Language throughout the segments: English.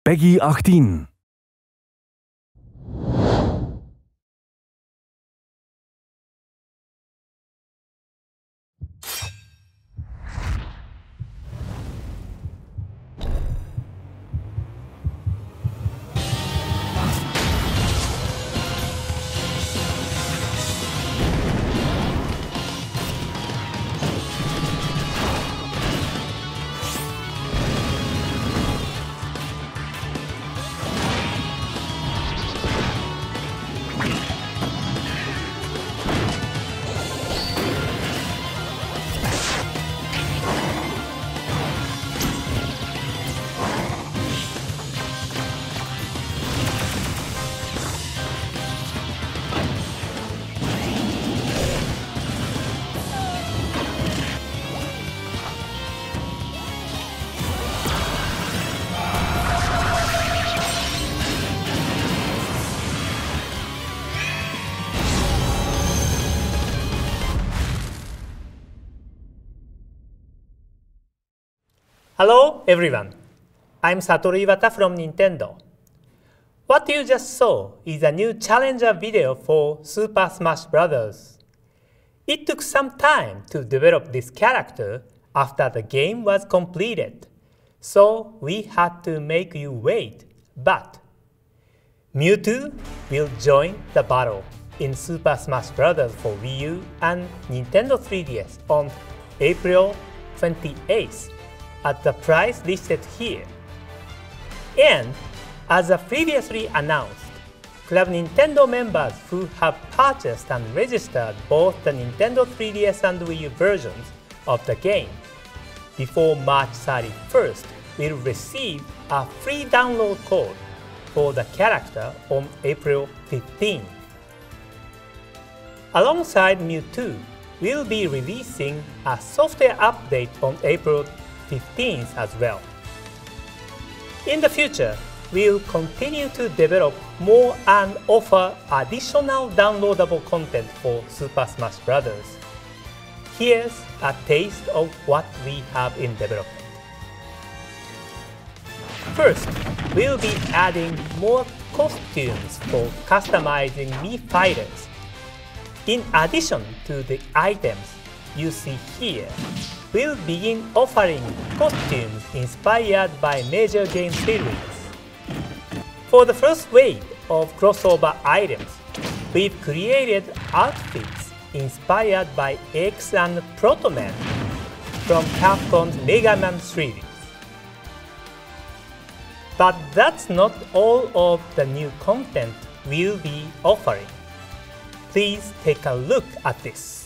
PEGI 18. Hello everyone, I'm Satoru Iwata from Nintendo. What you just saw is a new challenger video for Super Smash Bros. It took some time to develop this character after the game was completed, so we had to make you wait, but Mewtwo will join the battle in Super Smash Bros. For Wii U and Nintendo 3DS on April 28th. At the price listed here. And as previously announced, Club Nintendo members who have purchased and registered both the Nintendo 3DS and Wii U versions of the game before March 31st will receive a free download code for the character on April 15th. Alongside Mewtwo, we'll be releasing a software update on April 15th as well. In the future, we'll continue to develop more and offer additional downloadable content for Super Smash Bros. Here's a taste of what we have in development. First, we'll be adding more costumes for customizing Mii fighters. In addition to the items you see here, we'll begin offering costumes inspired by major game series. For the first wave of crossover items, we've created outfits inspired by X and Proto Man from Capcom's Mega Man series. But that's not all of the new content we'll be offering. Please take a look at this.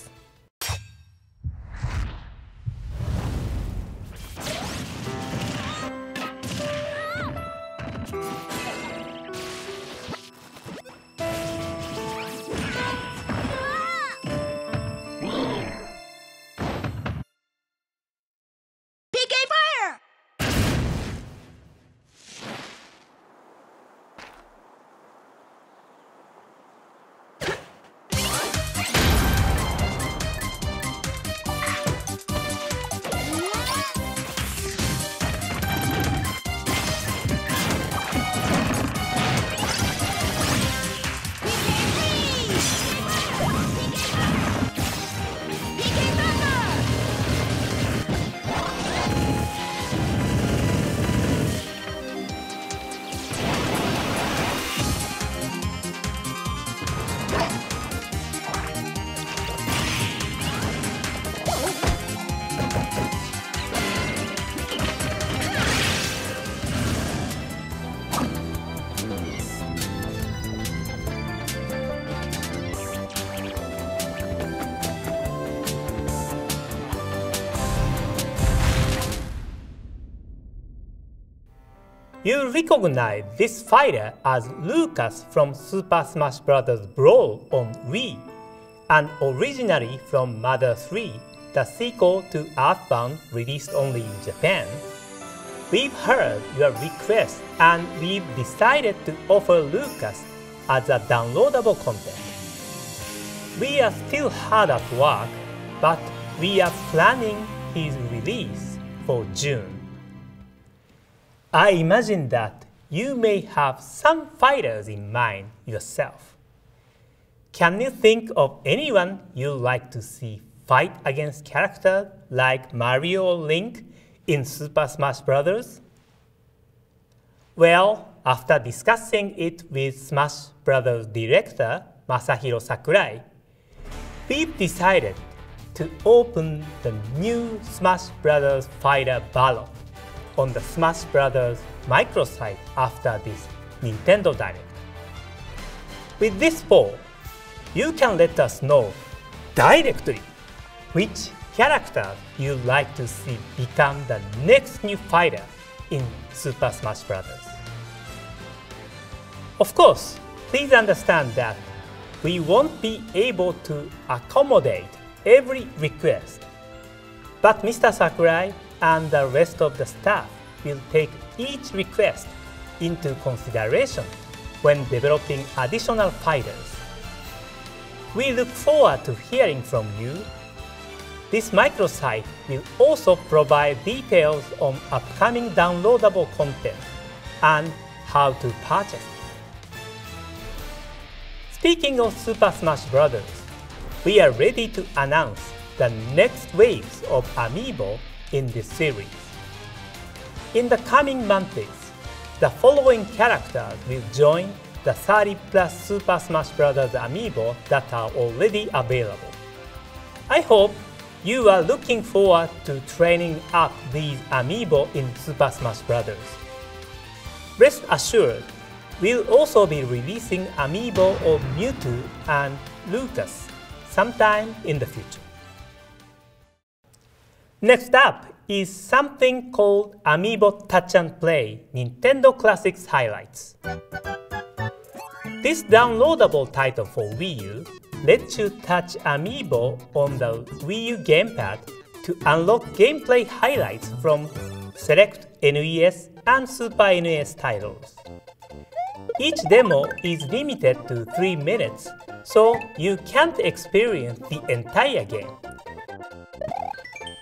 You recognize this fighter as Lucas from Super Smash Bros. Brawl on Wii, and originally from Mother 3, the sequel to Earthbound released only in Japan. We've heard your request and we've decided to offer Lucas as a downloadable content. We are still hard at work, but we are planning his release for June. I imagine that you may have some fighters in mind yourself. Can you think of anyone you'd like to see fight against characters like Mario or Link in Super Smash Bros.? Well, after discussing it with Smash Bros. Director Masahiro Sakurai, we've decided to open the new Smash Bros. Fighter Battle on the Smash Bros. Microsite after this Nintendo Direct. With this poll, you can let us know directly which character you'd like to see become the next new fighter in Super Smash Bros. Of course, please understand that we won't be able to accommodate every request, but Mr. Sakurai and the rest of the staff will take each request into consideration when developing additional fighters. We look forward to hearing from you. This microsite will also provide details on upcoming downloadable content and how to purchase it. Speaking of Super Smash Bros., we are ready to announce the next waves of amiibo in this series. In the coming months, the following characters will join the 30+ Super Smash Bros. Amiibo that are already available. I hope you are looking forward to training up these amiibo in Super Smash Bros. Rest assured, we'll also be releasing amiibo of Mewtwo and Lucas sometime in the future. Next up is something called Amiibo Touch and Play Nintendo Classics Highlights. This downloadable title for Wii U lets you touch amiibo on the Wii U gamepad to unlock gameplay highlights from select NES and Super NES titles. Each demo is limited to 3 minutes, so you can't experience the entire game.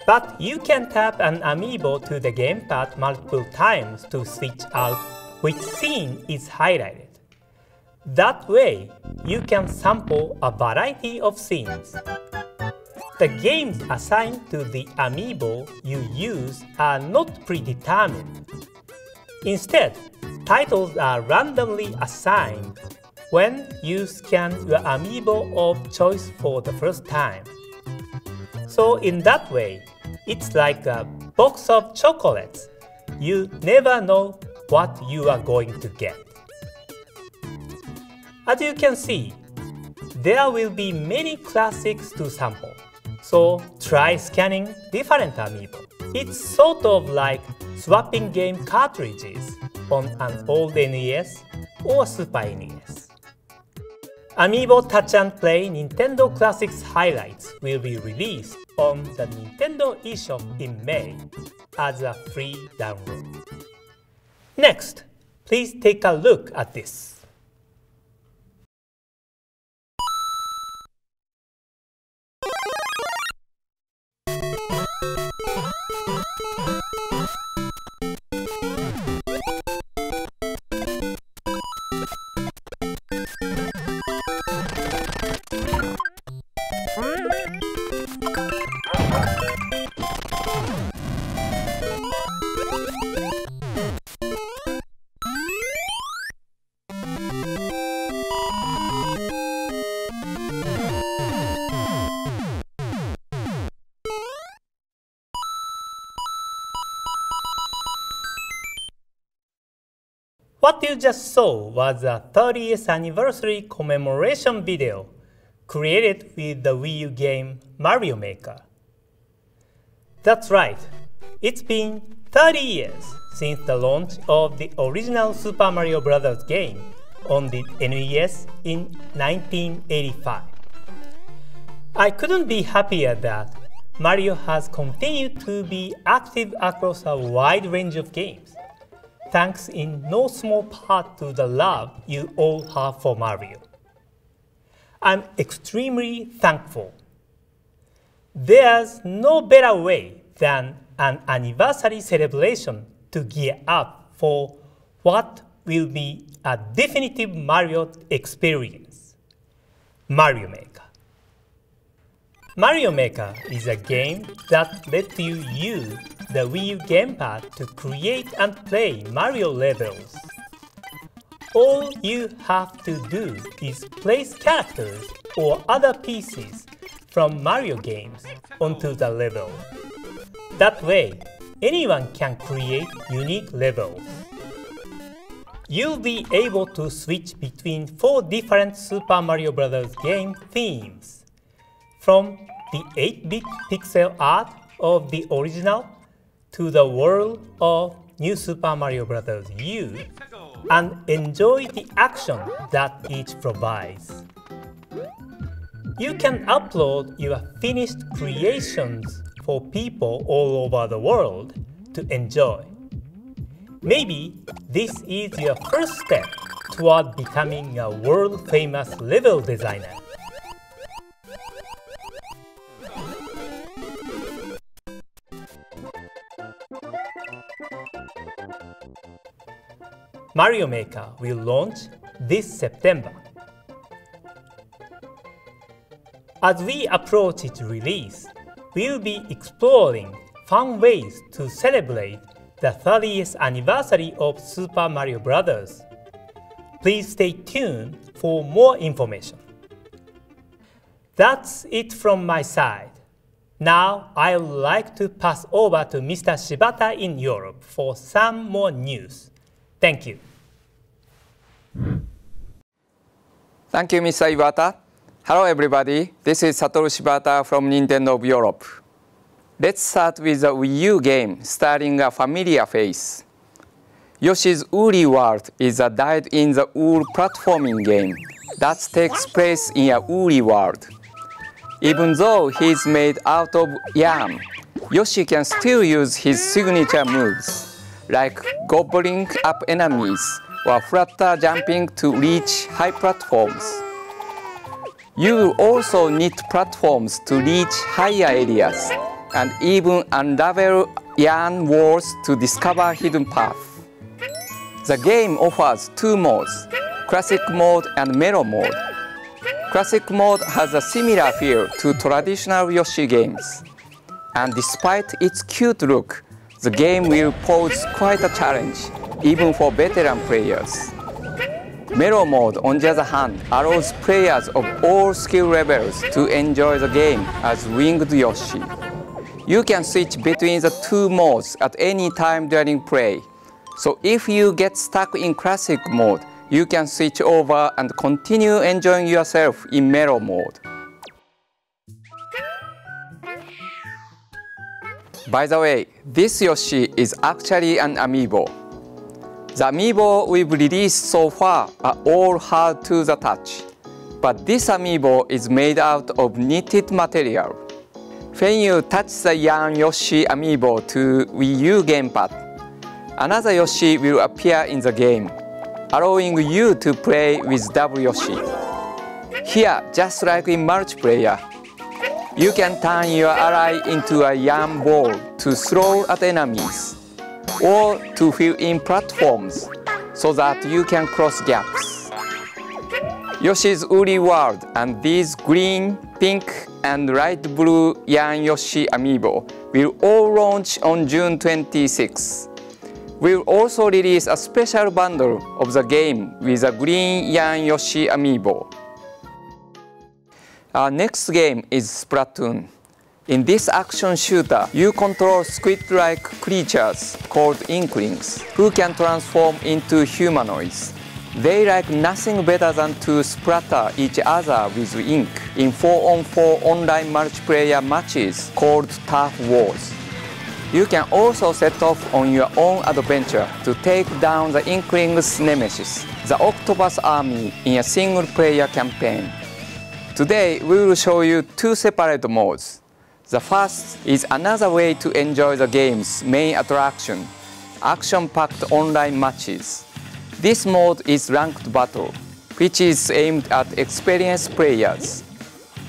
But you can tap an amiibo to the gamepad multiple times to switch out which scene is highlighted. That way, you can sample a variety of scenes. The games assigned to the amiibo you use are not predetermined. Instead, titles are randomly assigned when you scan your amiibo of choice for the first time. So in that way, it's like a box of chocolates. You never know what you are going to get. As you can see, there will be many classics to sample, so try scanning different amiibo. It's sort of like swapping game cartridges on an old NES or Super NES. Amiibo Touch and Play Nintendo Classics Highlights will be released on the Nintendo eShop in May as a free download. Next, please take a look at this. What you just saw was a 30th anniversary commemoration video created with the Wii U game Mario Maker. That's right, it's been 30 years since the launch of the original Super Mario Bros. Game on the NES in 1985. I couldn't be happier that Mario has continued to be active across a wide range of games, thanks in no small part to the love you all have for Mario. I'm extremely thankful. There's no better way than an anniversary celebration to gear up for what will be a definitive Mario experience. Mario Maker. Mario Maker is a game that lets you use the Wii U gamepad to create and play Mario levels. All you have to do is place characters or other pieces from Mario games onto the level. That way, anyone can create unique levels. You'll be able to switch between 4 different Super Mario Bros. Game themes, from the 8-bit pixel art of the original to the world of New Super Mario Bros. U, and enjoy the action that each provides. You can upload your finished creations for people all over the world to enjoy. Maybe this is your first step toward becoming a world-famous level designer. Mario Maker will launch this September. As we approach its release, we'll be exploring fun ways to celebrate the 30th anniversary of Super Mario Bros. Please stay tuned for more information. That's it from my side. Now I'd like to pass over to Mr. Shibata in Europe for some more news. Thank you. Thank you, Mr. Iwata. Hello, everybody. This is Satoru Shibata from Nintendo of Europe. Let's start with a Wii U game starring a familiar face. Yoshi's Woolly World is a dyed-in-the-wool platforming game that takes place in a woolly world. Even though he's made out of yarn, Yoshi can still use his signature moves, like gobbling up enemies or flutter jumping to reach high platforms. You will also need platforms to reach higher areas, and even unravel yarn walls to discover hidden paths. The game offers 2 modes, Classic Mode and Melo Mode. Classic Mode has a similar feel to traditional Yoshi games, and despite its cute look, the game will pose quite a challenge, even for veteran players. Melo Mode, on the other hand, allows players of all skill levels to enjoy the game as Winged Yoshi. You can switch between the 2 modes at any time during play. So if you get stuck in Classic Mode, you can switch over and continue enjoying yourself in Melo Mode. By the way, this Yoshi is actually an amiibo. The amiibo we've released so far are all hard to the touch, but this amiibo is made out of knitted material. When you touch the yarn Yoshi amiibo to Wii U gamepad, another Yoshi will appear in the game, allowing you to play with double Yoshi. Here, just like in multiplayer, you can turn your ally into a yarn ball to throw at enemies, or to fill in platforms so that you can cross gaps. Yoshi's Woolly World and these green, pink, and light blue yarn Yoshi amiibo will all launch on June 26. We'll also release a special bundle of the game with a green yarn Yoshi amiibo. Our next game is Splatoon. In this action shooter, you control squid-like creatures called Inklings, who can transform into humanoids. They like nothing better than to splatter each other with ink in 4-on-4 online multiplayer matches called Turf Wars. You can also set off on your own adventure to take down the Inklings' nemesis, the Octopus Army, in a single-player campaign. Today, we will show you 2 separate modes. The first is another way to enjoy the game's main attraction, action-packed online matches. This mode is Ranked Battle, which is aimed at experienced players.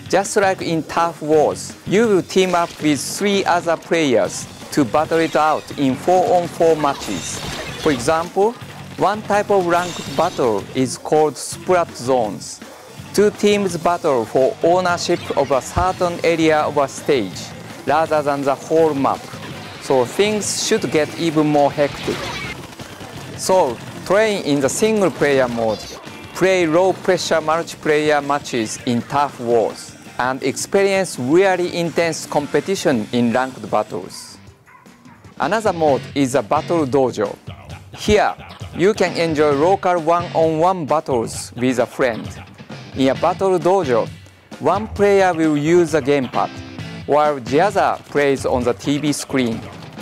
Just like in Turf Wars, you will team up with 3 other players to battle it out in 4-on-4 matches. For example, One type of ranked battle is called Splat Zones. Two teams battle for ownership of a certain area of a stage rather than the whole map, so things should get even more hectic. So, train in the single-player mode, play low-pressure multiplayer matches in tough wars, and experience really intense competition in ranked battles. Another mode is a Battle Dojo. Here, you can enjoy local one-on-one battles with a friend. In a Battle Dojo, one player will use the gamepad, while the other plays on the TV screen,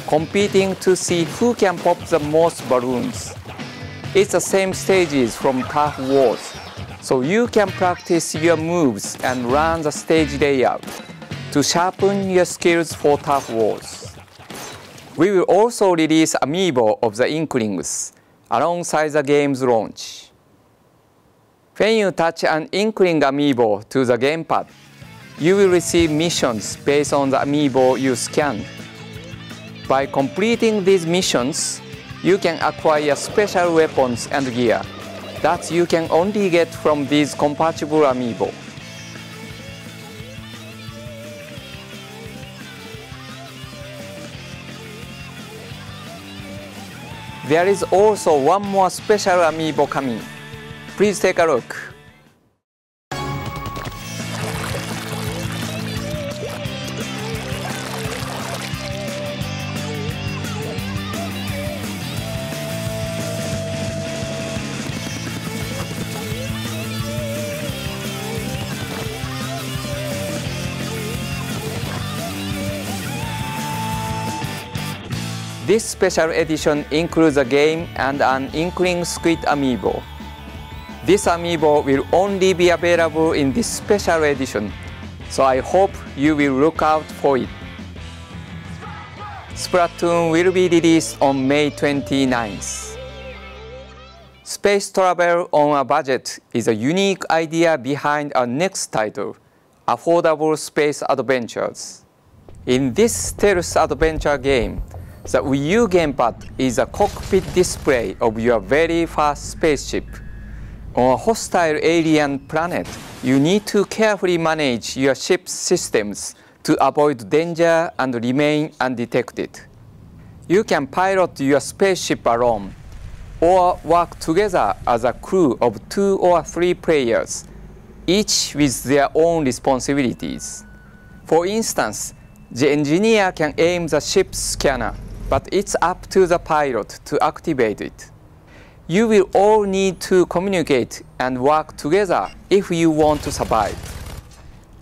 competing to see who can pop the most balloons. It's the same stages from tough wars, so you can practice your moves and learn the stage layout to sharpen your skills for tough wars. We will also release amiibo of the Inklings alongside the game's launch. When you touch an Inkling amiibo to the gamepad, you will receive missions based on the amiibo you scanned. By completing these missions, you can acquire special weapons and gear that you can only get from these compatible amiibo. There is also one more special amiibo coming. Please take a look. This special edition includes a game and an Inkling Squid amiibo. This amiibo will only be available in this special edition, so I hope you will look out for it. Splatoon will be released on May 29th. Space travel on a budget is a unique idea behind our next title, Affordable Space Adventures. In this stealth adventure game, the Wii U gamepad is a cockpit display of your very first spaceship. On a hostile alien planet, you need to carefully manage your ship's systems to avoid danger and remain undetected. You can pilot your spaceship alone, or work together as a crew of 2 or 3 players, each with their own responsibilities. For instance, the engineer can aim the ship's scanner, but it's up to the pilot to activate it. You will all need to communicate and work together if you want to survive.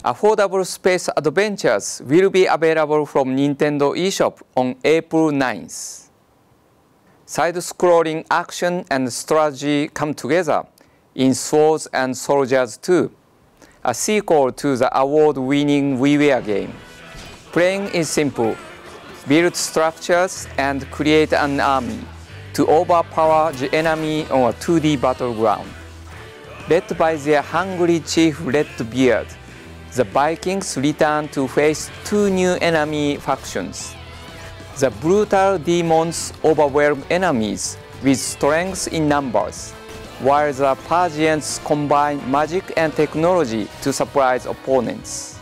Affordable Space Adventures will be available from Nintendo eShop on April 9th. Side-scrolling action and strategy come together in Swords and Soldiers 2, a sequel to the award-winning WiiWare game. Playing is simple. Build structures and create an army to overpower the enemy on a 2D battleground. Led by their hungry chief Redbeard, the Vikings return to face 2 new enemy factions. The brutal demons overwhelm enemies with strength in numbers, while the Persians combine magic and technology to surprise opponents.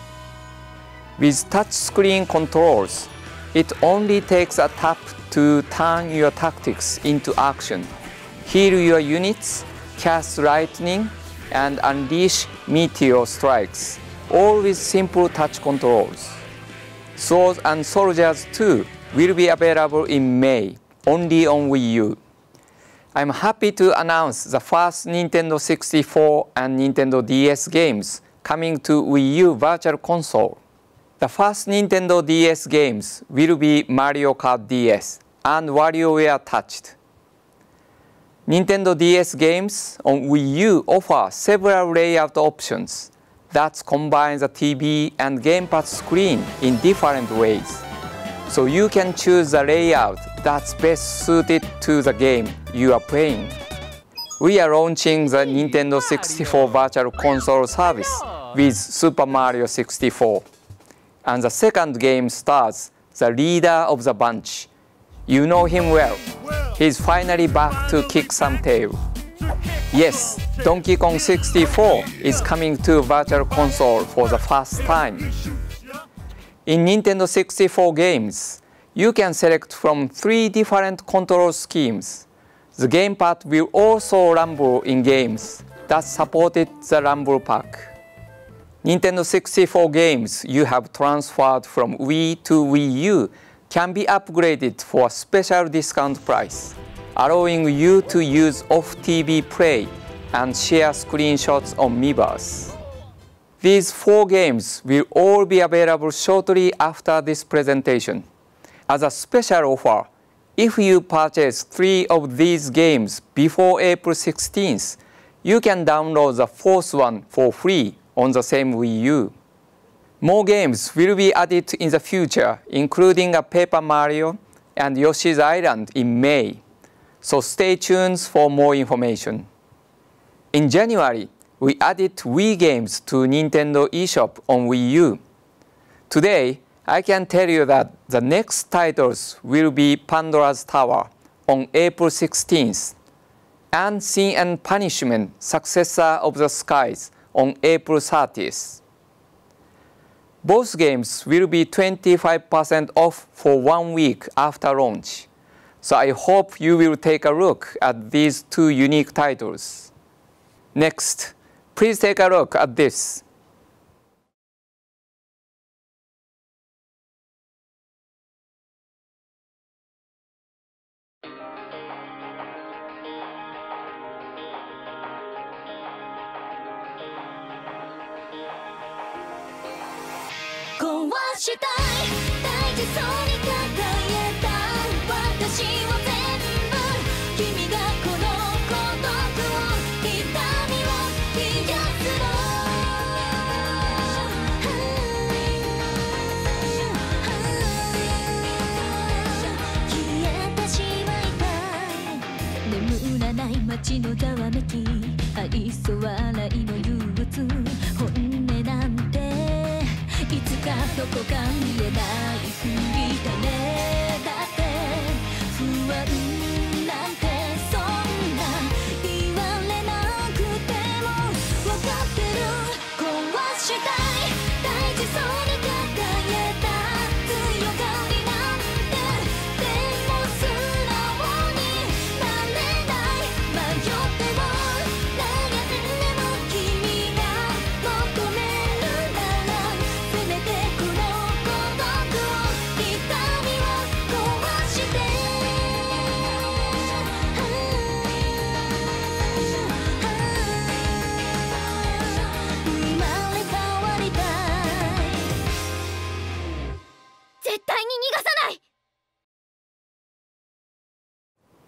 With touchscreen controls, it only takes a tap to turn your tactics into action, heal your units, cast lightning, and unleash meteor strikes, all with simple touch controls. Swords and Soldiers 2 will be available in May, only on Wii U. I'm happy to announce the first Nintendo 64 and Nintendo DS games coming to Wii U Virtual Console. The first Nintendo DS games will be Mario Kart DS and WarioWare Touched. Nintendo DS games on Wii U offer several layout options that combine the TV and gamepad screen in different ways, so you can choose the layout that's best suited to the game you are playing. We are launching the Nintendo 64 Virtual Console service with Super Mario 64. And the second game stars the leader of the bunch. You know him well, he's finally back to kick some tail. Yes, Donkey Kong 64 is coming to Virtual Console for the first time. In Nintendo 64 games, you can select from 3 different control schemes. The gamepad will also rumble in games that supported the rumble pack. Nintendo 64 games you have transferred from Wii to Wii U can be upgraded for a special discount price, allowing you to use off-TV play and share screenshots on Miiverse. These 4 games will all be available shortly after this presentation. As a special offer, if you purchase 3 of these games before April 16th, you can download the 4th one for free on the same Wii U. More games will be added in the future, including a Paper Mario and Yoshi's Island in May, so stay tuned for more information. In January, we added Wii games to Nintendo eShop on Wii U. Today, I can tell you that the next titles will be Pandora's Tower on April 16th and Sin and Punishment, Successor of the Skies on April 30th. Both games will be 25% off for 1 week after launch, so I hope you will take a look at these 2 unique titles. Next, please take a look at this.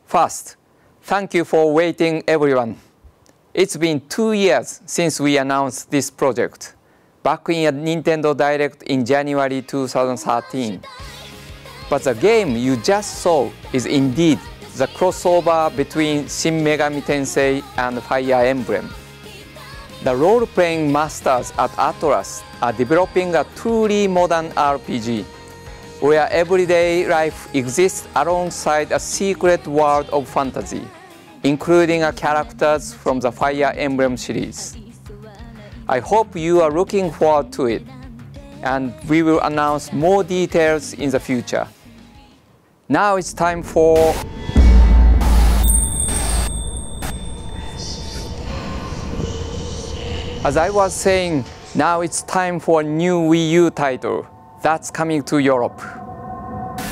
First, thank you for waiting, everyone. It's been 2 years since we announced this project, back in a Nintendo Direct in January 2013. But the game you just saw is indeed the crossover between Shin Megami Tensei and Fire Emblem. The role-playing masters at Atlus are developing a truly modern RPG, where everyday life exists alongside a secret world of fantasy, including characters from the Fire Emblem series. I hope you are looking forward to it, and we will announce more details in the future. Now it's time for... As I was saying, now it's time for a new Wii U title that's coming to Europe.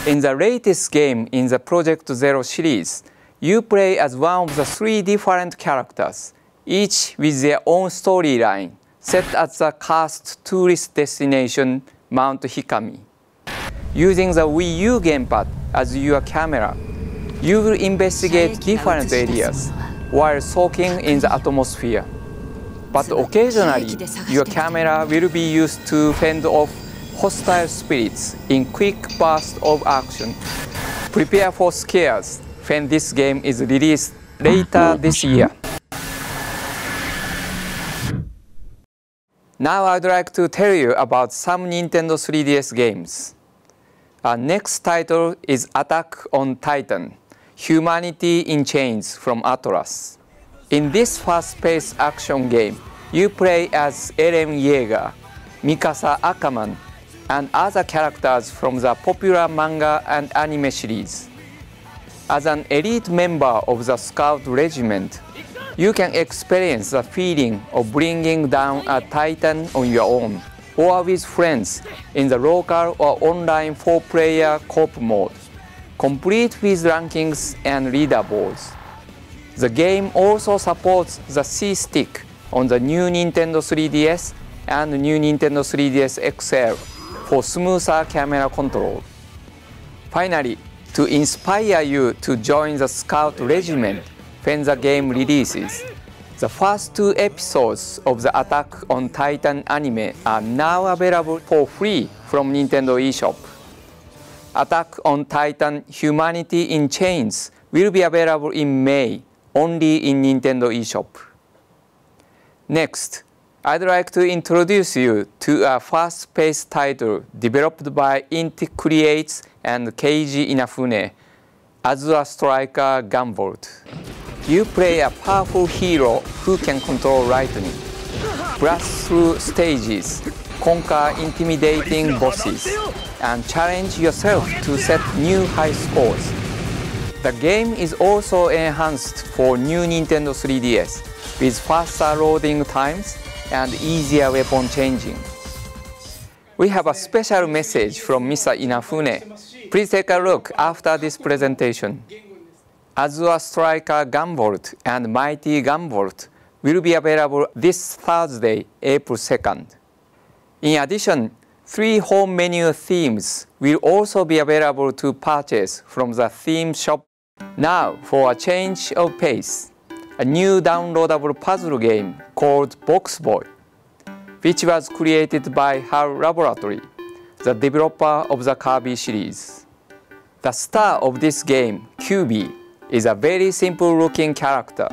In the latest game in the Project Zero series, you play as one of the 3 different characters, each with their own storyline, set at the cursed tourist destination, Mount Hikami. Using the Wii U gamepad as your camera, you will investigate different areas while soaking in the atmosphere. But occasionally, your camera will be used to fend off hostile spirits in quick bursts of action. Prepare for scares when this game is released later this year. Now I'd like to tell you about some Nintendo 3DS games. Our next title is Attack on Titan, Humanity in Chains from Atlas. In this fast-paced action game, you play as Eren Yeager, Mikasa Ackerman, and other characters from the popular manga and anime series. As an elite member of the Scout Regiment, you can experience the feeling of bringing down a Titan on your own or with friends in the local or online 4-player co-op mode, complete with rankings and leaderboards. The game also supports the C-Stick on the new Nintendo 3DS and new Nintendo 3DS XL for smoother camera control. Finally, to inspire you to join the Scout Regiment when the game releases, the first 2 episodes of the Attack on Titan anime are now available for free from Nintendo eShop. Attack on Titan Humanity in Chains will be available in May, only in Nintendo eShop. Next, I'd like to introduce you to a fast-paced title developed by Inti Creates and Keiji Inafune, Azure Striker Gunvolt. You play a powerful hero who can control lightning, blast through stages, conquer intimidating bosses, and challenge yourself to set new high scores. The game is also enhanced for new Nintendo 3DS with faster loading times and easier weapon changing. We have a special message from Mr. Inafune. Please take a look after this presentation. Azure Striker Gunvolt and Mighty Gunvolt will be available this Thursday, April 2nd. In addition, 3 home menu themes will also be available to purchase from the theme shop. Now for a change of pace, a new downloadable puzzle game called BOXBOY, which was created by HAL Laboratory, the developer of the Kirby series. The star of this game, QB, is a very simple-looking character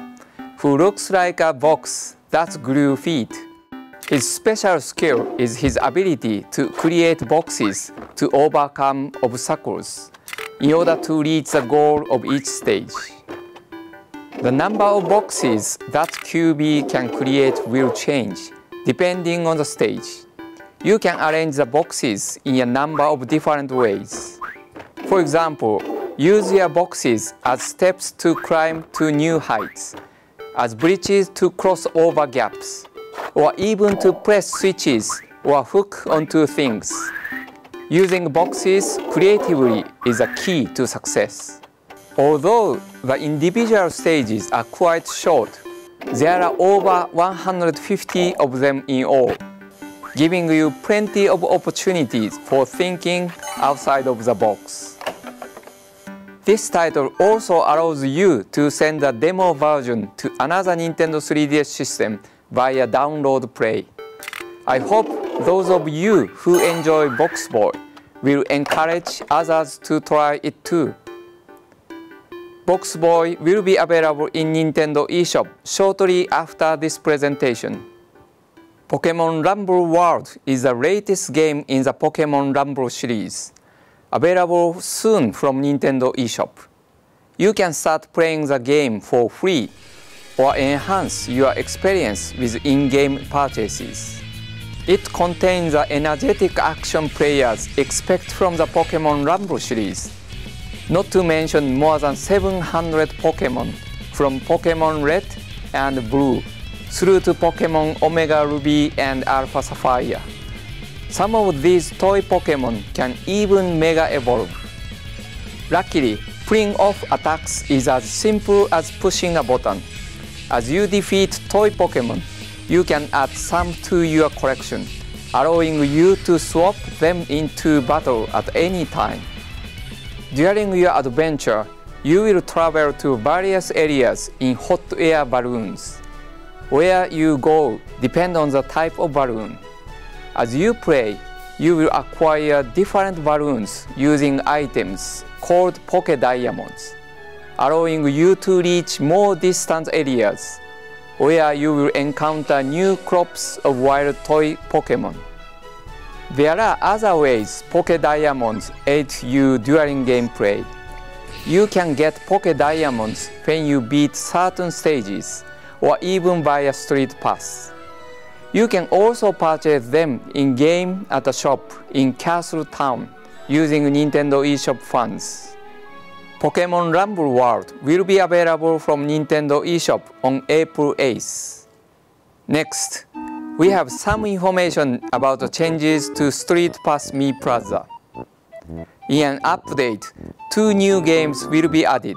who looks like a box that grew feet. His special skill is his ability to create boxes to overcome obstacles in order to reach the goal of each stage. The number of boxes that QB can create will change depending on the stage. You can arrange the boxes in a number of different ways. For example, use your boxes as steps to climb to new heights, as bridges to cross over gaps, or even to press switches or hook onto things. Using boxes creatively is a key to success. Although the individual stages are quite short, there are over 150 of them in all, giving you plenty of opportunities for thinking outside of the box. This title also allows you to send a demo version to another Nintendo 3DS system via download play. I hope those of you who enjoy BOXBOY will encourage others to try it too. BOXBOY will be available in Nintendo eShop shortly after this presentation. Pokémon Rumble World is the latest game in the Pokémon Rumble series, available soon from Nintendo eShop. You can start playing the game for free or enhance your experience with in-game purchases. It contains the energetic action players expect from the Pokémon Rumble series, not to mention more than 700 Pokémon from Pokémon Red and Blue through to Pokémon Omega Ruby and Alpha Sapphire. Some of these toy Pokémon can even Mega Evolve. Luckily, pulling off attacks is as simple as pushing a button. As you defeat toy Pokémon, you can add some to your collection, allowing you to swap them into battle at any time. During your adventure, you will travel to various areas in hot air balloons. Where you go depends on the type of balloon. As you play, you will acquire different balloons using items called Poké Diamonds, allowing you to reach more distant areas, where you will encounter new crops of wild toy Pokémon. There are other ways Poké Diamonds aid you during gameplay. you can get Poké Diamonds when you beat certain stages, or even buy a Street Pass. You can also purchase them in-game at a shop in Castle Town using Nintendo eShop funds. Pokémon Rumble World will be available from Nintendo eShop on April 8th. Next, we have some information about the changes to StreetPass Mii-Plaza. In an update, 2 new games will be added.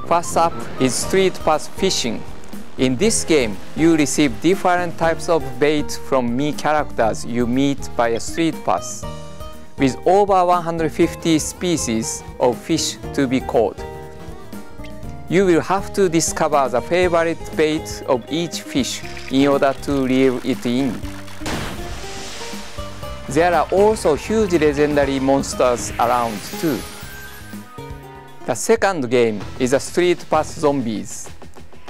First up is StreetPass Fishing. In this game, you receive different types of bait from Mii characters you meet via StreetPass, with over 150 species of fish to be caught. You will have to discover the favorite bait of each fish in order to reel it in. There are also huge legendary monsters around too. The second game is a StreetPass Zombies.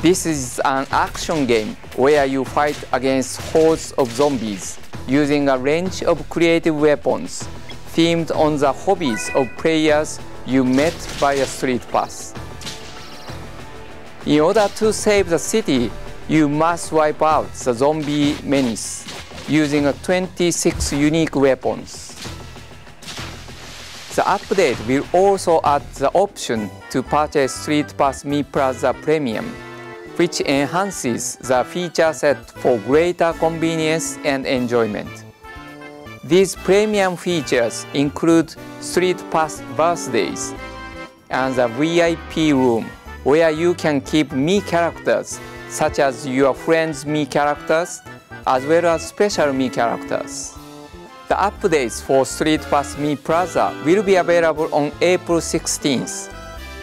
This is an action game where you fight against hordes of zombies using a range of creative weapons themed on the hobbies of players you met via StreetPass. In order to save the city, you must wipe out the zombie menace using 26 unique weapons. The update will also add the option to purchase StreetPass Mii-Plaza Premium, which enhances the feature set for greater convenience and enjoyment. These premium features include StreetPass Birthdays and the VIP room, where you can keep Mii characters such as your friends' Mii characters, as well as special Mii characters. The updates for StreetPass Mii-Plaza will be available on April 16th.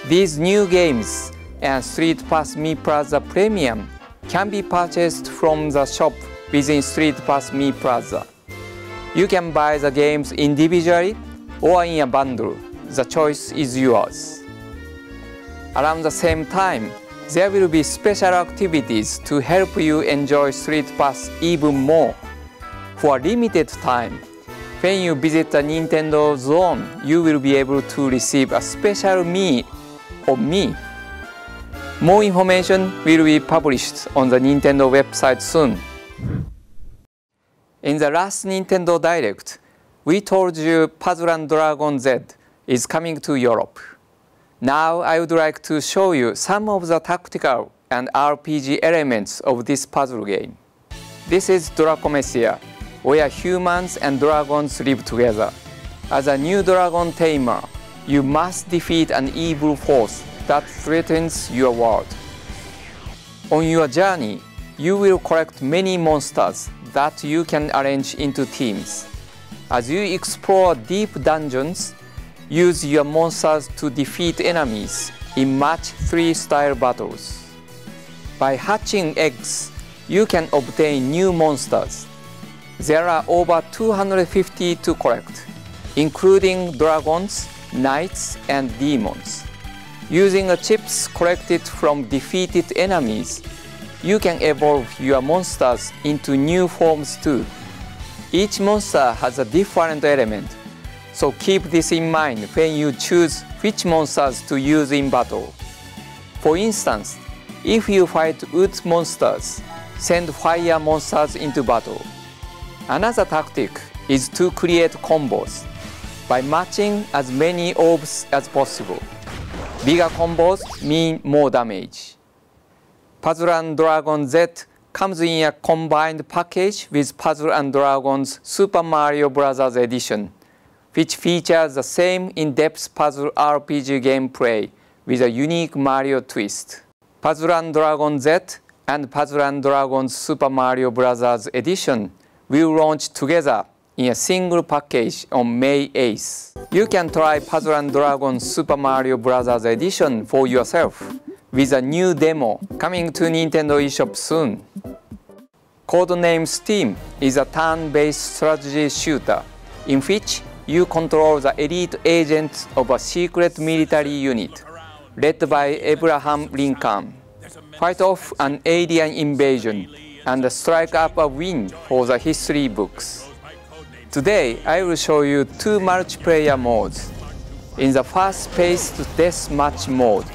These new games and StreetPass Mii-Plaza Premium can be purchased from the shop within StreetPass Mii-Plaza. You can buy the games individually or in a bundle. The choice is yours. Around the same time, there will be special activities to help you enjoy StreetPass even more. For a limited time, when you visit the Nintendo Zone, you will be able to receive a special Mii of Mii. More information will be published on the Nintendo website soon. In the last Nintendo Direct, we told you Puzzle & Dragon Z is coming to Europe. Now I would like to show you some of the tactical and RPG elements of this puzzle game. This is Dracomecia, where humans and dragons live together. As a new dragon tamer, you must defeat an evil force that threatens your world. On your journey, you will collect many monsters that you can arrange into teams. As you explore deep dungeons, use your monsters to defeat enemies in Match 3 style battles. By hatching eggs, you can obtain new monsters. There are over 250 to collect, including dragons, knights, and demons. Using the chips collected from defeated enemies, you can evolve your monsters into new forms too. Each monster has a different element, so keep this in mind when you choose which monsters to use in battle. For instance, if you fight wood monsters, send fire monsters into battle. Another tactic is to create combos by matching as many orbs as possible. Bigger combos mean more damage. Puzzle & Dragon Z comes in a combined package with Puzzle & Dragon's Super Mario Bros. Edition, which features the same in-depth puzzle RPG gameplay with a unique Mario twist. Puzzle & Dragon Z and Puzzle & Dragon's Super Mario Bros. Edition will launch together in a single package on May 8th. You can try Puzzle & Dragon's Super Mario Bros. Edition for yourself with a new demo coming to Nintendo eShop soon. Codename Steam is a turn-based strategy shooter in which you control the elite agent of a secret military unit led by Abraham Lincoln, fight off an alien invasion, and strike up a win for the history books. Today, I will show you 2 multiplayer modes. In the fast-paced deathmatch mode,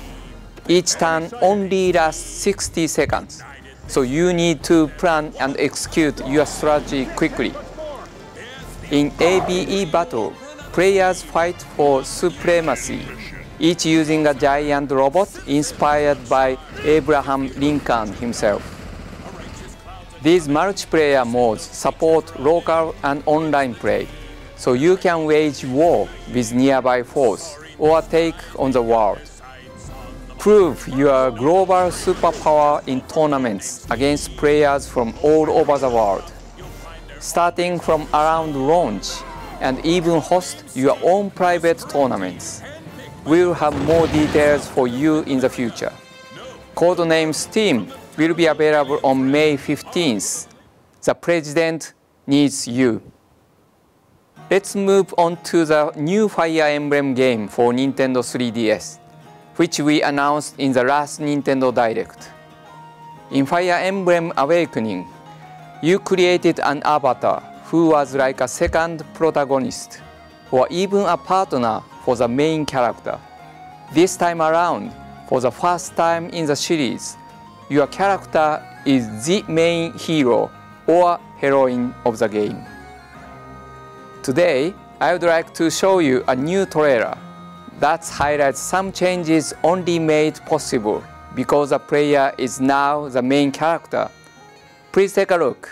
each turn only lasts 60 seconds, so you need to plan and execute your strategy quickly. In ABE battle, players fight for supremacy, each using a giant robot inspired by Abraham Lincoln himself. These multiplayer modes support local and online play, so you can wage war with nearby foes or take on the world. Prove your global superpower in tournaments against players from all over the world. Starting from around launch, and even host your own private tournaments. We'll have more details for you in the future. Codename Steam will be available on May 15th. The President needs you. Let's move on to the new Fire Emblem game for Nintendo 3DS, which we announced in the last Nintendo Direct. In Fire Emblem Awakening, you created an avatar who was like a second protagonist, or even a partner for the main character. This time around, for the first time in the series, your character is the main hero or heroine of the game. Today, I would like to show you a new trailer that highlights some changes only made possible because the player is now the main character. Please take a look.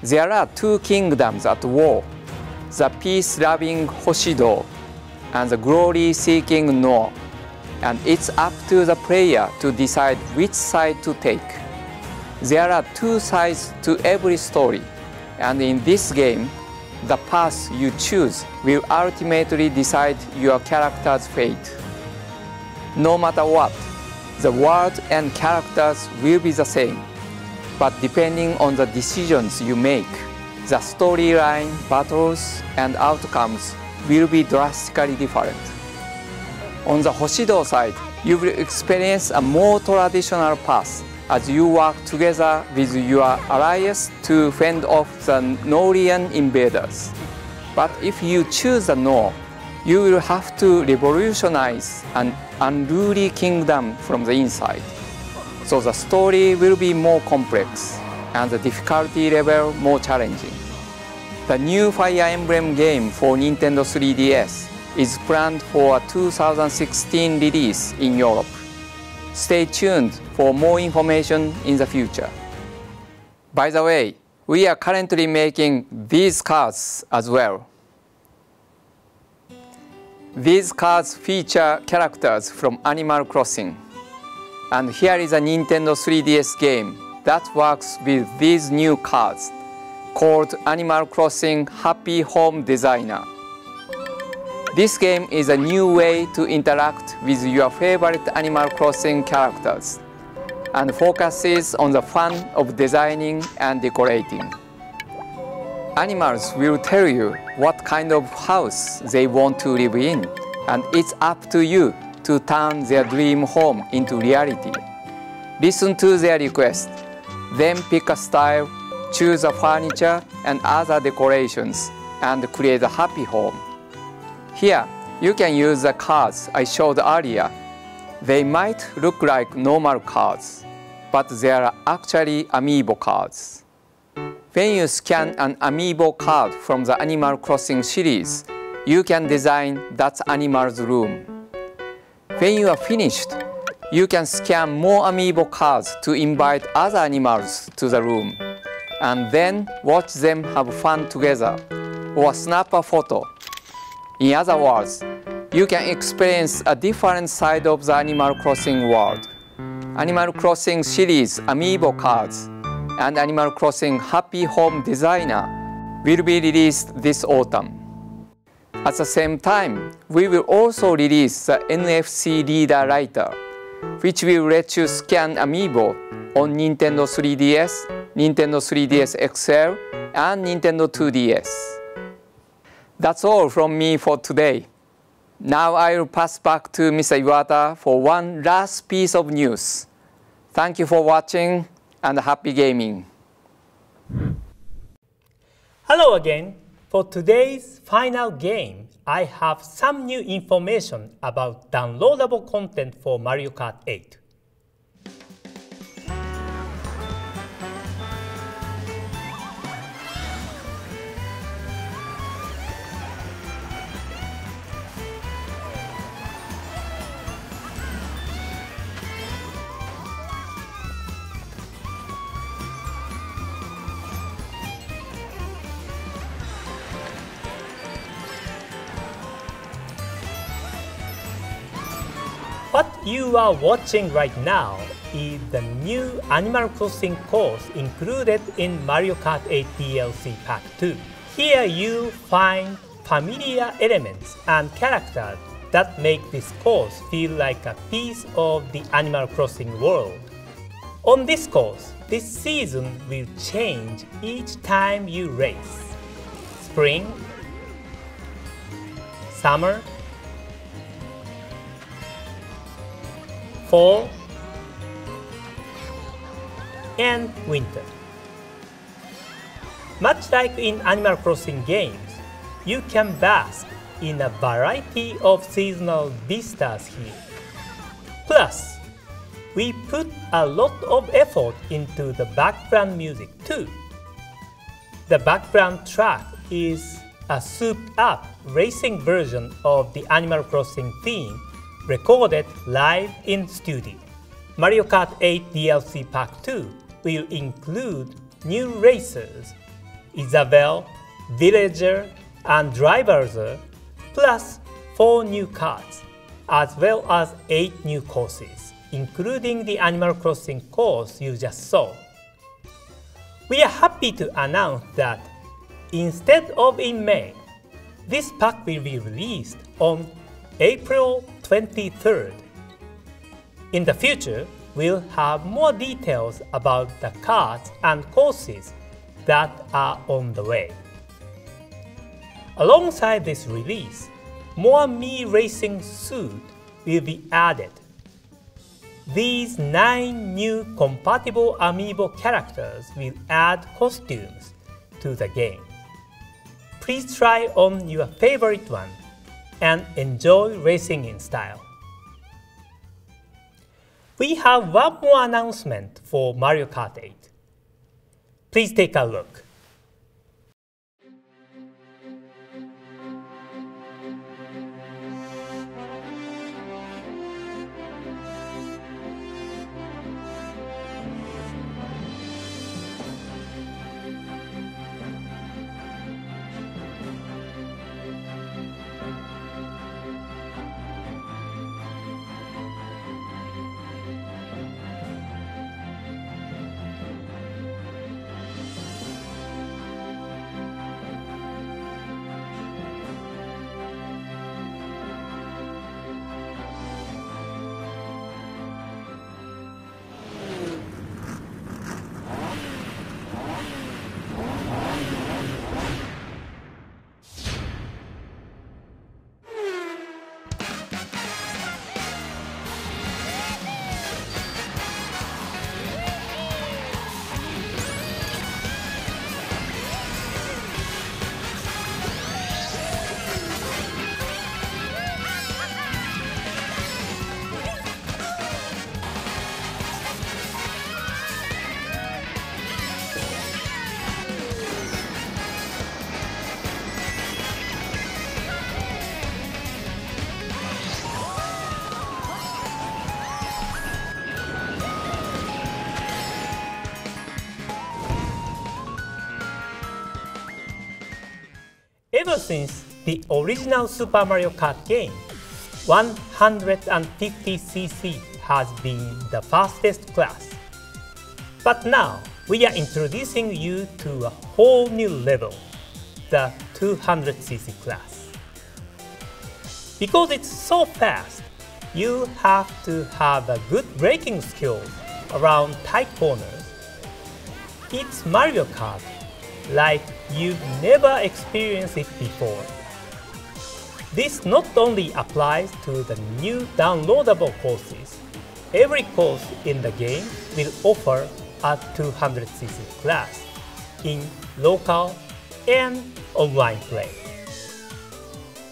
There are two kingdoms at war, the peace-loving Hoshido and the glory-seeking No, and it's up to the player to decide which side to take. There are two sides to every story, and in this game, the path you choose will ultimately decide your character's fate. No matter what, the world and characters will be the same. But depending on the decisions you make, the storyline, battles, and outcomes will be drastically different. On the Hoshido side, you will experience a more traditional path as you work together with your allies to fend off the Norian invaders. But if you choose the No, you will have to revolutionize an unruly kingdom from the inside. So the story will be more complex and the difficulty level more challenging. The new Fire Emblem game for Nintendo 3DS is planned for a 2016 release in Europe. Stay tuned for more information in the future. By the way, we are currently making these cards as well. These cards feature characters from Animal Crossing. And here is a Nintendo 3DS game that works with these new cards, called Animal Crossing Happy Home Designer. This game is a new way to interact with your favorite Animal Crossing characters and focuses on the fun of designing and decorating. Animals will tell you what kind of house they want to live in, and it's up to you to turn their dream home into reality. Listen to their request, then pick a style, choose a furniture and other decorations, and create a happy home. Here, you can use the cards I showed earlier. They might look like normal cards, but they are actually amiibo cards. When you scan an amiibo card from the Animal Crossing series, you can design that animal's room. When you are finished, you can scan more amiibo cards to invite other animals to the room, and then watch them have fun together, or snap a photo. In other words, you can experience a different side of the Animal Crossing world. Animal Crossing series amiibo cards and Animal Crossing Happy Home Designer will be released this autumn. At the same time, we will also release the NFC Reader Writer, which will let you scan amiibo on Nintendo 3DS, Nintendo 3DS XL, and Nintendo 2DS. That's all from me for today. Now I'll pass back to Mr. Iwata for one last piece of news. Thank you for watching and happy gaming. Hello again. For today's final game, I have some new information about downloadable content for Mario Kart 8. What you are watching right now is the new Animal Crossing course included in Mario Kart 8 DLC Pack 2. Here you find familiar elements and characters that make this course feel like a piece of the Animal Crossing world. On this course, this season will change each time you race. Spring, summer, fall, and winter. Much like in Animal Crossing games, you can bask in a variety of seasonal vistas here. Plus, we put a lot of effort into the background music too. The background track is a souped-up racing version of the Animal Crossing theme recorded live in studio. Mario Kart 8 DLC Pack 2 will include new racers, Isabelle, Villager, and Driver, plus 4 new cards, as well as 8 new courses, including the Animal Crossing course you just saw. We are happy to announce that instead of in May, this pack will be released on April 23rd. In the future, we'll have more details about the cards and courses that are on the way. Alongside this release, more Mii racing suits will be added. These 9 new compatible amiibo characters will add costumes to the game. Please try on your favorite one and enjoy racing in style. We have one more announcement for Mario Kart 8. Please take a look. Ever since the original Super Mario Kart game, 150cc has been the fastest class. But now, we are introducing you to a whole new level, the 200cc class. Because it's so fast, you have to have a good braking skill around tight corners. It's Mario Kart like you've never experienced it before. This not only applies to the new downloadable courses. Every course in the game will offer a 200cc class in local and online play.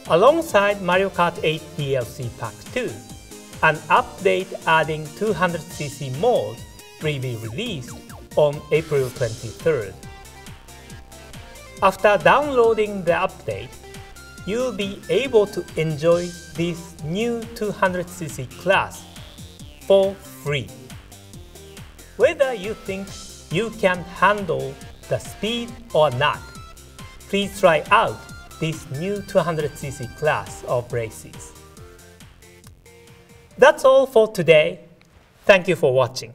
Alongside Mario Kart 8 DLC Pack 2, an update adding 200cc mode will be released on April 23rd. After downloading the update, you'll be able to enjoy this new 200cc class for free. Whether you think you can handle the speed or not, please try out this new 200cc class of races. That's all for today. Thank you for watching.